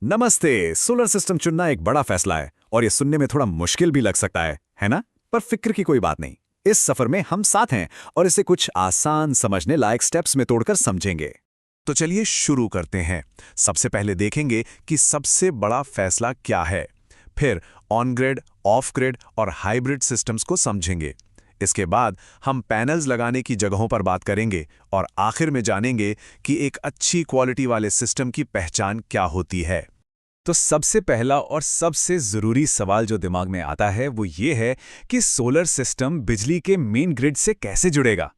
नमस्ते। Solar system चुनना एक बड़ा फैसला है और ये सुनने में थोड़ा मुश्किल भी लग सकता है ना? पर फिक्र की कोई बात नहीं। इस सफर में हम साथ हैं और इसे कुछ आसान समझने लायक स्टेप्स में तोड़कर समझेंगे। तो चलिए शुरू करते हैं। सबसे पहले देखेंगे कि सबसे बड़ा फैसला क्या है। फिर ऑन ग्रिड, ऑफ ग्रिड और हाइब्रिड सिस्टम्स को समझेंगे। इसके बाद हम पैनल्स लगाने की जगहों पर बात करेंगे और आखिर में जानेंगे कि एक अच्छी क्वालिटी वाले सिस्टम की पहचान क्या होती है। तो सबसे पहला और सबसे जरूरी सवाल जो दिमाग में आता है वो ये है कि सोलर सिस्टम बिजली के मेन ग्रिड से कैसे जुड़ेगा।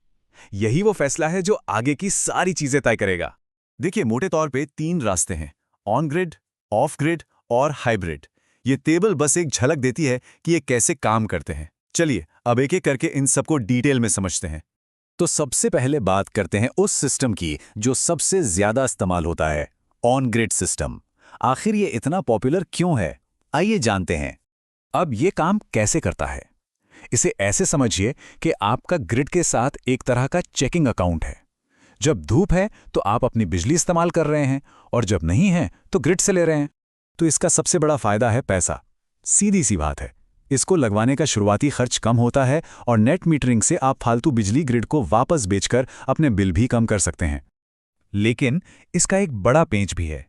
यही वो फैसला है जो आगे की सारी चीजें तय करेगा। देखिए, मोटे तौर पे 3 रास्ते हैं: ऑन ग्रिड, ऑफ ग्रिड और हाइब्रिड। ये टेबल बस एक झलक देती है कि ये कैसे काम करते हैं। चलिए अब एक एक करके इन सबको डिटेल में समझते हैं। तो सबसे पहले बात करते हैं उस सिस्टम की जो सबसे ज्यादा इस्तेमाल होता है, ऑन ग्रिड सिस्टम। आखिर ये इतना पॉपुलर क्यों है, आइए जानते हैं। अब ये काम कैसे करता है, इसे ऐसे समझिए कि आपका ग्रिड के साथ एक तरह का चेकिंग अकाउंट है। जब धूप है तो आप अपनी बिजली इस्तेमाल कर रहे हैं और जब नहीं है तो ग्रिड से ले रहे हैं। तो इसका सबसे बड़ा फायदा है पैसा। सीधी सी बात है, इसको लगवाने का शुरुआती खर्च कम होता है और नेट मीटरिंग से आप फालतू बिजली ग्रिड को वापस बेचकर अपने बिल भी कम कर सकते हैं। लेकिन इसका एक बड़ा पेंच भी है।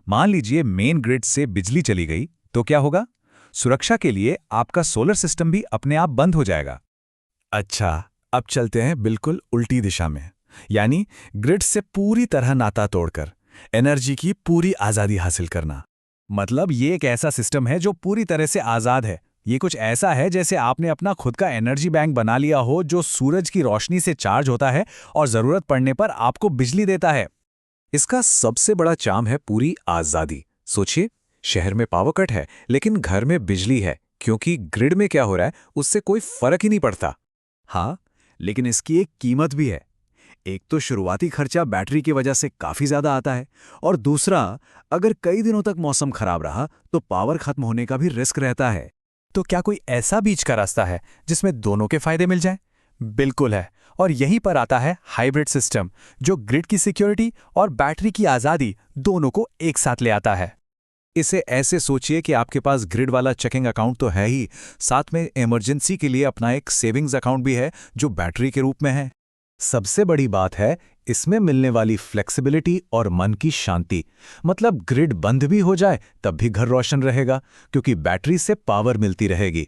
मान लीजिए मेन ग्रिड से बिजली चली गई तो क्या होगा? सुरक्षा के लिए आपका सोलर सिस्टम भी अपने आप बंद हो जाएगा। अच्छा, अब चलते हैं बिल्कुल उल्टी दिशा में, यानी ग्रिड से पूरी तरह नाता तोड़कर एनर्जी की पूरी आज़ादी हासिल करना। मतलब ये एक ऐसा सिस्टम है जो पूरी तरह से आज़ाद है। ये कुछ ऐसा है जैसे आपने अपना खुद का एनर्जी बैंक बना लिया हो जो सूरज की रोशनी से चार्ज होता है और ज़रूरत पड़ने पर आपको बिजली देता है। इसका सबसे बड़ा चार्म है पूरी आज़ादी। सोचिए, शहर में पावर कट है लेकिन घर में बिजली है, क्योंकि ग्रिड में क्या हो रहा है उससे कोई फर्क ही नहीं पड़ता। हाँ, लेकिन इसकी एक कीमत भी है। एक तो शुरुआती खर्चा बैटरी की वजह से काफी ज्यादा आता है, और दूसरा, अगर कई दिनों तक मौसम खराब रहा तो पावर खत्म होने का भी रिस्क रहता है। तो क्या कोई ऐसा बीच का रास्ता है जिसमें दोनों के फायदे मिल जाएं? बिल्कुल है, और यहीं पर आता है हाइब्रिड सिस्टम, जो ग्रिड की सिक्योरिटी और बैटरी की आज़ादी दोनों को एक साथ ले आता है। इसे ऐसे सोचिए कि आपके पास ग्रिड वाला चेकिंग अकाउंट तो है ही, साथ में इमरजेंसी के लिए अपना एक सेविंग्स अकाउंट भी है जो बैटरी के रूप में है। सबसे बड़ी बात है इसमें मिलने वाली फ्लेक्सिबिलिटी और मन की शांति। मतलब ग्रिड बंद भी हो जाए तब भी घर रोशन रहेगा, क्योंकि बैटरी से पावर मिलती रहेगी।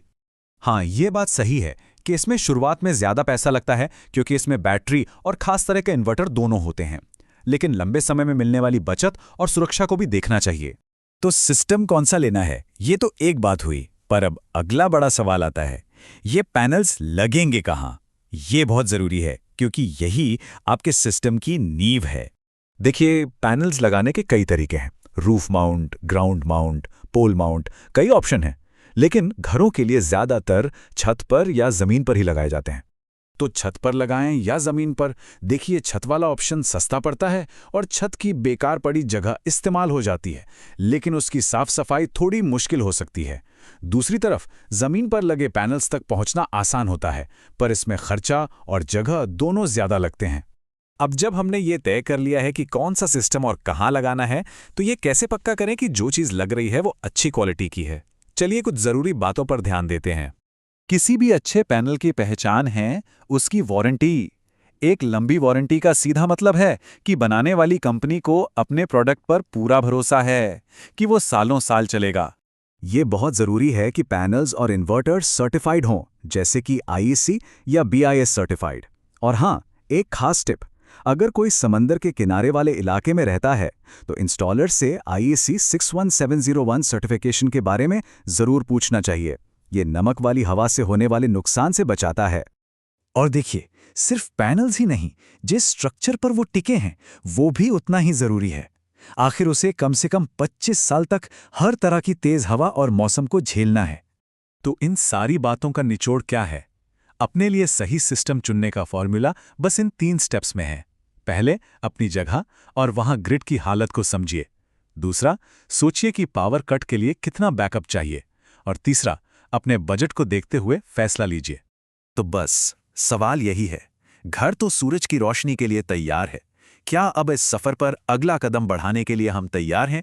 हाँ, ये बात सही है कि इसमें शुरुआत में ज्यादा पैसा लगता है, क्योंकि इसमें बैटरी और खास तरह के इन्वर्टर दोनों होते हैं। लेकिन लंबे समय में मिलने वाली बचत और सुरक्षा को भी देखना चाहिए। तो सिस्टम कौन सा लेना है, ये तो एक बात हुई, पर अब अगला बड़ा सवाल आता है, ये पैनल्स लगेंगे कहाँ? ये बहुत जरूरी है, क्योंकि यही आपके सिस्टम की नींव है। देखिए, पैनल्स लगाने के कई तरीके हैं। रूफ माउंट, ग्राउंड माउंट, पोल माउंट, कई ऑप्शन हैं। लेकिन घरों के लिए ज्यादातर छत पर या जमीन पर ही लगाए जाते हैं। तो छत पर लगाएं या जमीन पर, देखिए छत वाला ऑप्शन सस्ता पड़ता है और छत की बेकार पड़ी जगह इस्तेमाल हो जाती है, लेकिन उसकी साफ सफाई थोड़ी मुश्किल हो सकती है। दूसरी तरफ जमीन पर लगे पैनल्स तक पहुंचना आसान होता है, पर इसमें खर्चा और जगह दोनों ज्यादा लगते हैं। अब जब हमने ये तय कर लिया है कि कौन सा सिस्टम और कहाँ लगाना है, तो ये कैसे पक्का करें कि जो चीज लग रही है वो अच्छी क्वालिटी की है? चलिए कुछ जरूरी बातों पर ध्यान देते हैं। किसी भी अच्छे पैनल की पहचान है उसकी वारंटी। एक लंबी वारंटी का सीधा मतलब है कि बनाने वाली कंपनी को अपने प्रोडक्ट पर पूरा भरोसा है कि वो सालों साल चलेगा। ये बहुत जरूरी है कि पैनल्स और इन्वर्टर्स सर्टिफाइड हों, जैसे कि आईएससी या बीआईएस सर्टिफाइड। और हाँ, एक खास टिप, अगर कोई समंदर के किनारे वाले इलाके में रहता है तो इंस्टॉलर से आईएससी 61701 सर्टिफिकेशन के बारे में जरूर पूछना चाहिए। ये नमक वाली हवा से होने वाले नुकसान से बचाता है। और देखिए, सिर्फ पैनल्स ही नहीं, जिस स्ट्रक्चर पर वो टिके हैं वो भी उतना ही जरूरी है। आखिर उसे कम से कम 25 साल तक हर तरह की तेज हवा और मौसम को झेलना है। तो इन सारी बातों का निचोड़ क्या है? अपने लिए सही सिस्टम चुनने का फॉर्मूला बस इन 3 स्टेप्स में है। पहले, अपनी जगह और वहां ग्रिड की हालत को समझिए। दूसरा, सोचिए कि पावर कट के लिए कितना बैकअप चाहिए। और तीसरा, अपने बजट को देखते हुए फैसला लीजिए। तो बस सवाल यही है, घर तो सूरज की रोशनी के लिए तैयार है, क्या अब इस सफर पर अगला कदम बढ़ाने के लिए हम तैयार हैं?